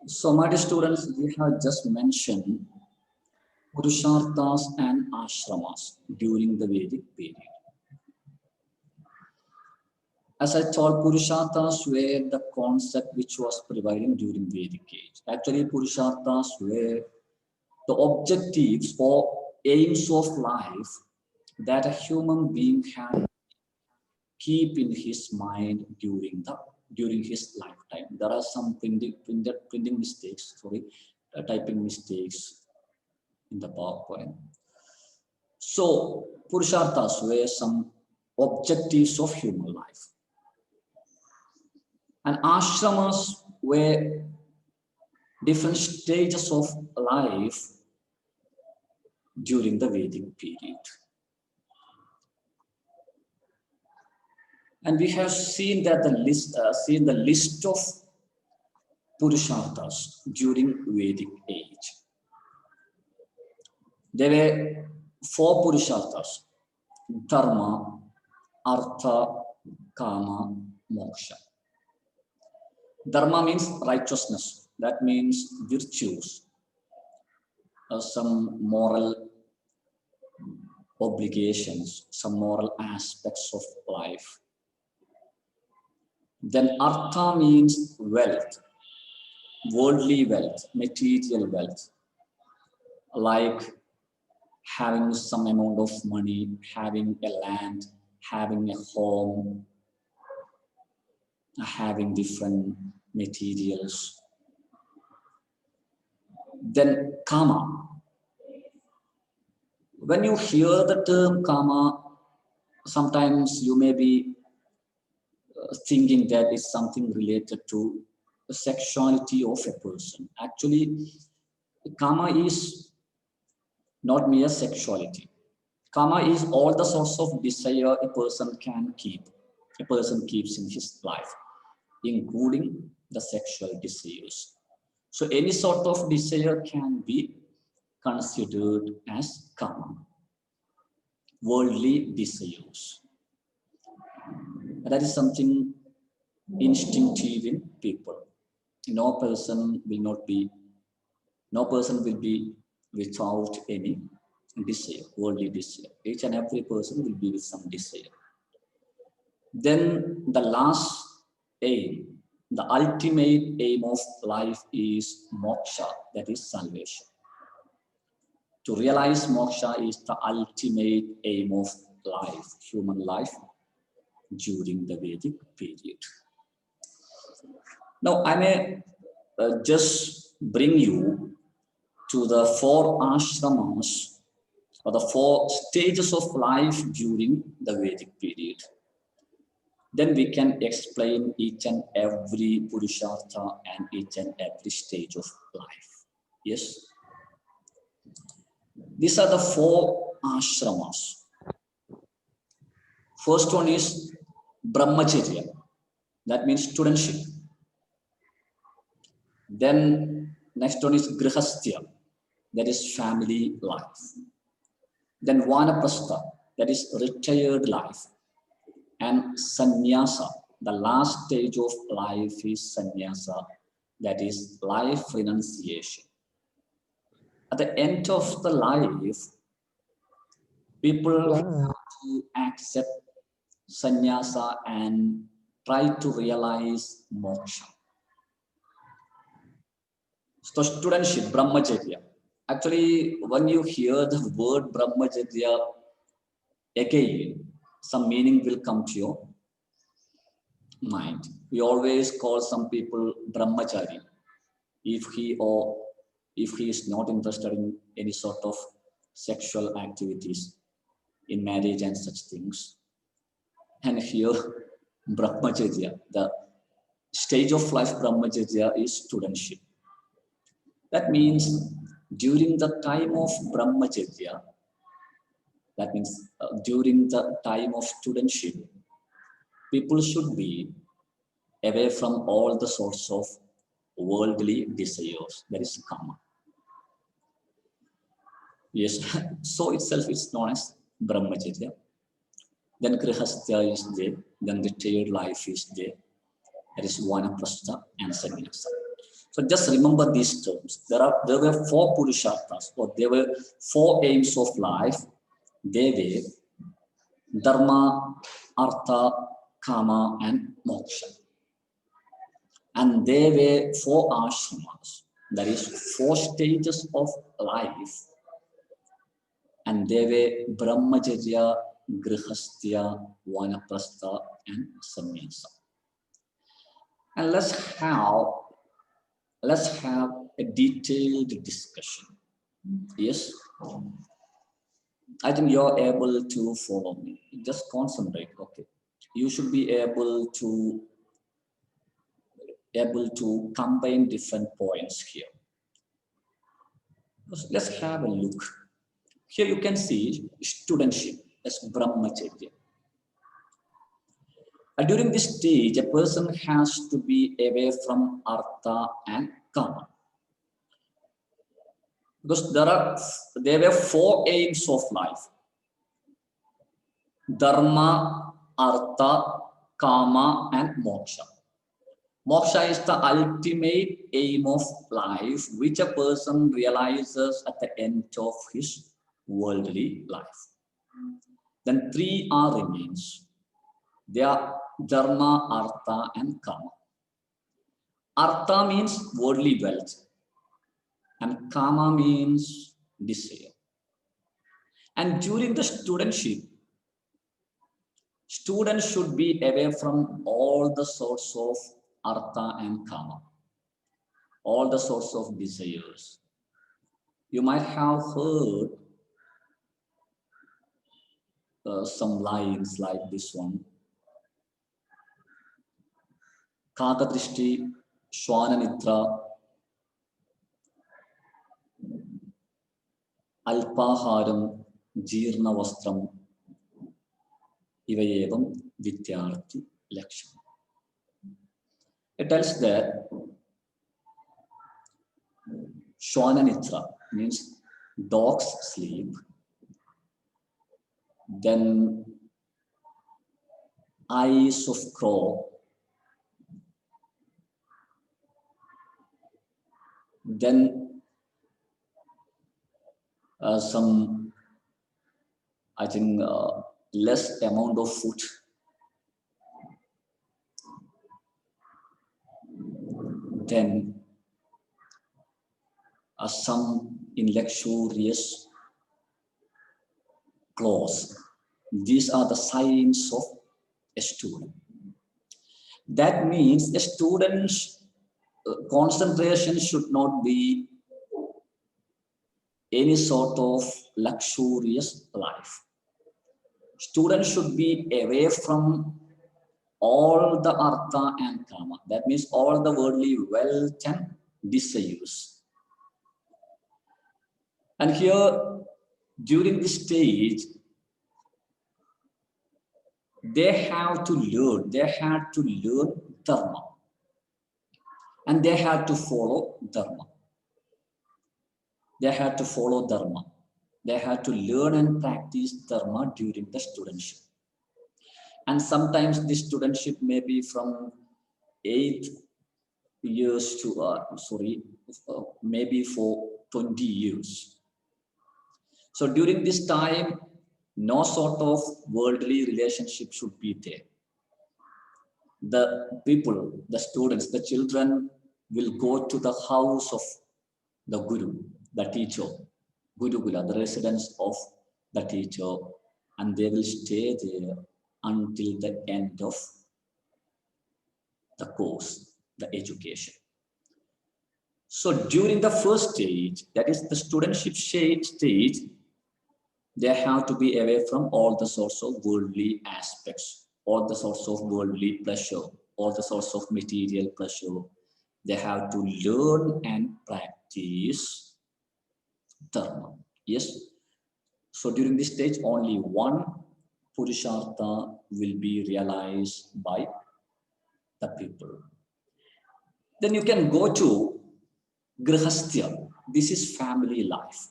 So, my dear students, we have just mentioned Purusharthas and Ashramas during the Vedic period. As I told, Purusharthas were the concept which was prevailing during Vedic age. Actually, Purusharthas were the objectives or aims of life that a human being had keep in his mind during his lifetime. There are some printing mistakes, typing mistakes in the PowerPoint. So, Purusharthas were some objectives of human life. And ashramas were different stages of life during the Vedic period. And we have seen that the list of Purusharthas during Vedic age. There were 4 Purusharthas: Dharma, Artha, Kama, Moksha. Dharma means righteousness. That means virtues, some moral obligations, some moral aspects of life. Then Artha means wealth, worldly wealth, material wealth, like having some amount of money, having a land, having a home, having different materials. Then Kama. When you hear the term Kama, sometimes you may be thinking that it's something related to the sexuality of a person. Actually, Kama is not mere sexuality. Kama is all the sorts of desire a person can keep, a person keeps in his life, including the sexual desires. So any sort of desire can be considered as Kama, worldly desires. That is something instinctive in people. No person will be without any desire, worldly desire. Each and every person will be with some desire. Then the last aim, the ultimate aim of life is moksha, that is salvation. To realize moksha is the ultimate aim of life, human life, during the Vedic period. Now, I may just bring you to the 4 ashramas or the 4 stages of life during the Vedic period. Then we can explain each and every Purushartha and each and every stage of life. Yes? These are the 4 ashramas. First one is Brahmacharya. That means studentship. Then next one is Grihastya. That is family life. Then Vanaprastha. That is retired life. And Sannyasa. The last stage of life is Sannyasa. That is life renunciation. At the end of the life, people have to accept sannyasa and try to realize moksha. So studentship, Brahmacharya. Actually, when you hear the word Brahmacharya, again, some meaning will come to your mind. We always call some people Brahmachari if he is not interested in any sort of sexual activities in marriage and such things. And here, Brahmacharya, the stage of life Brahmacharya is studentship. That means during the time of Brahmacharya, that means during the time of studentship, people should be away from all the sorts of worldly desires. That is Kama. Yes, so itself is known as Brahmacharya. Then Grihastya is there, then retired life is there. That is Vanaprastha and Sannyasa. So just remember these terms. There were four Purusharthas, or there were four aims of life. They were Dharma, Artha, Kama, and Moksha. And there were four ashramas, that is, four stages of life. And there were Brahmacharya, Grihastya, Vanaprastha, and Sannyasa. And let's have a detailed discussion. Yes, I think you're able to follow me. Just concentrate. Okay, you should be able to combine different points here. Let's have a look. Here you can see studentship as Brahmacharya. During this stage, a person has to be away from Artha and Kama. Because there were four aims of life: Dharma, Artha, Kama, and Moksha. Moksha is the ultimate aim of life, which a person realizes at the end of his worldly life. Then three are remains. They are Dharma, Artha, and Kama. Artha means worldly wealth, and Kama means desire. And during the studentship, students should be away from all the sorts of Artha and Kama, all the sorts of desires. You might have heard some lines like this one: Kakadrishti, Shwananitra, Alpaharam, Jirna Vastram, Ivayevam Vidyarthi Laksham. It tells that Shwananitra means dogs sleep, then eyes of crow, then some, I think, less amount of food, then some in luxurious clothes. These are the signs of a student. That means a student's concentration should not be any sort of luxurious life. Students should be away from all the Artha and Kama. That means all the worldly wealth and desires. And here, during this stage, they had to learn Dharma. And they had to follow Dharma. They had to follow Dharma. They had to learn and practice Dharma during the studentship. And sometimes this studentship may be from 8 years to, maybe for 20 years. So during this time, no sort of worldly relationship should be there. The people, the students, the children will go to the house of the Guru, the teacher, Gurukula, the residence of the teacher, and they will stay there until the end of the course, the education. So during the first stage, that is the studentship stage, they have to be away from all the sorts of worldly aspects, all the sorts of worldly pleasure, all the sorts of material pleasure. They have to learn and practice Dharma. Yes. So during this stage, only one Purushartha will be realized by the people. Then you can go to Grihastya. This is family life.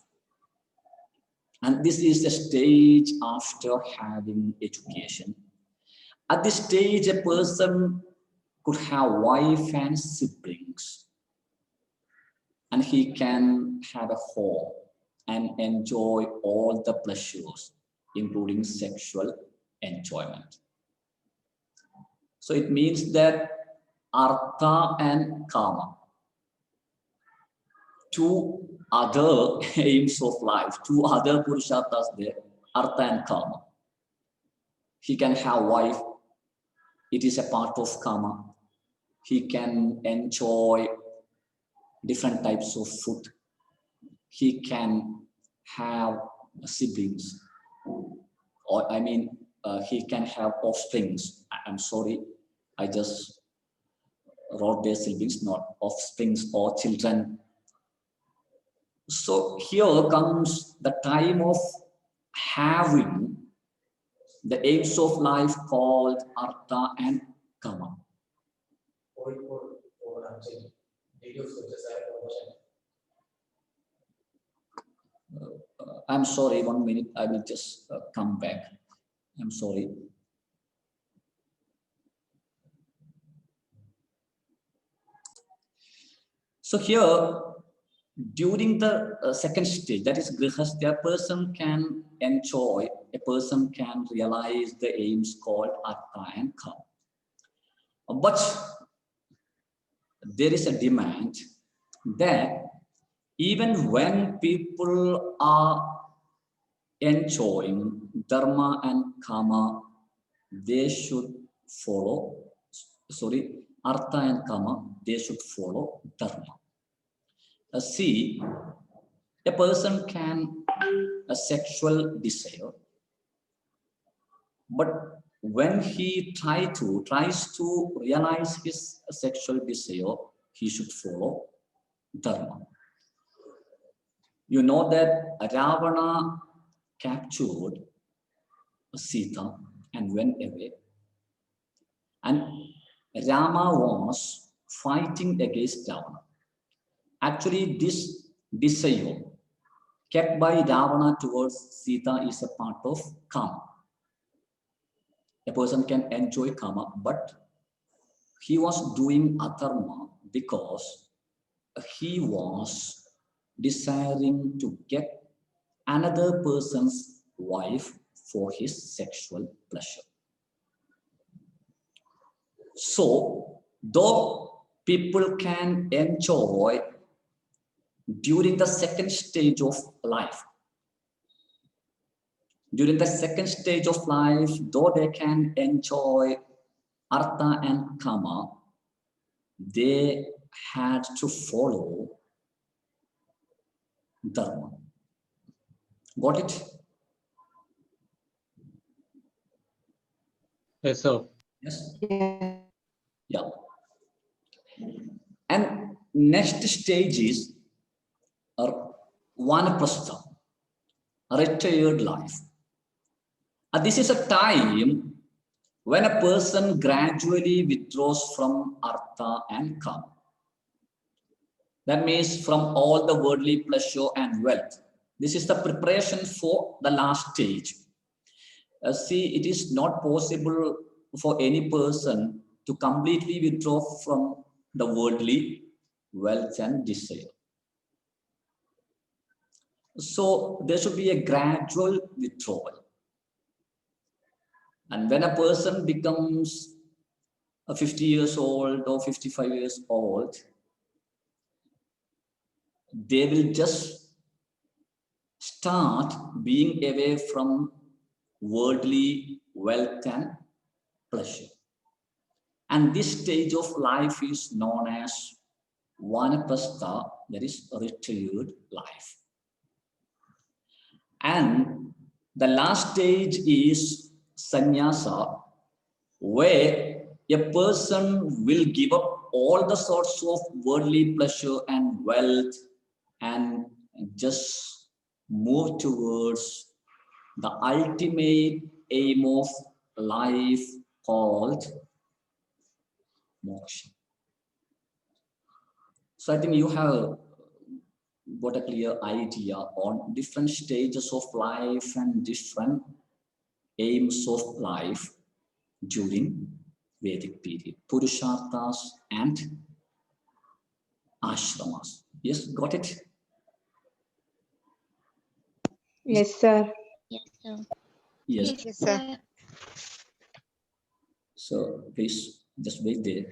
And this is the stage after having education. At this stage, a person could have wife and siblings. and he can have a home and enjoy all the pleasures, including sexual enjoyment. So it means that artha and kama, two other aims of life, two other purusharthas there, artha and kama. He can have wife, it is a part of kama. He can enjoy different types of food. He can have siblings, or I mean, he can have offsprings. I'm sorry, I just wrote their siblings, not offsprings or children. So here comes the time of having the aims of life called artha and kama. I'm sorry, 1 minute, I will just come back. I'm sorry. So here, during the second stage, that is grihastha, a person can enjoy, a person can realize the aims called artha and kama. But there is a demand that even when people are enjoying dharma and kama, they should follow, artha and kama, they should follow dharma. See, a person can a sexual desire, but when he tries to realize his sexual desire, he should follow dharma. You know that Ravana captured Sita and went away, and Rama was fighting against Ravana. Actually, this desire kept by Ravana towards Sita is a part of kama. A person can enjoy kama, but he was doing adharma because he was desiring to get another person's wife for his sexual pleasure. So, though people can enjoy during the second stage of life, though they can enjoy artha and kama, they had to follow dharma. Got it? Yes, sir. Yes. Yeah. And next stage is vanaprastha, retired life. This is a time when a person gradually withdraws from artha and kama. That means from all the worldly pleasure and wealth. This is the preparation for the last stage. See, it is not possible for any person to completely withdraw from the worldly wealth and desire. So there should be a gradual withdrawal. And when a person becomes 50 years old or 55 years old, they will just start being away from worldly wealth and pleasure. And this stage of life is known as vanaprastha, that is retired life. And the last stage is sannyasa, where a person will give up all the sorts of worldly pleasure and wealth and just move towards the ultimate aim of life called moksha. So I think you have got a clear idea on different stages of life and different aims of life during Vedic period, Purusharthas and Ashramas. Yes, got it? Yes, sir. Yes, sir. Yes. Yes, sir. So please just wait there.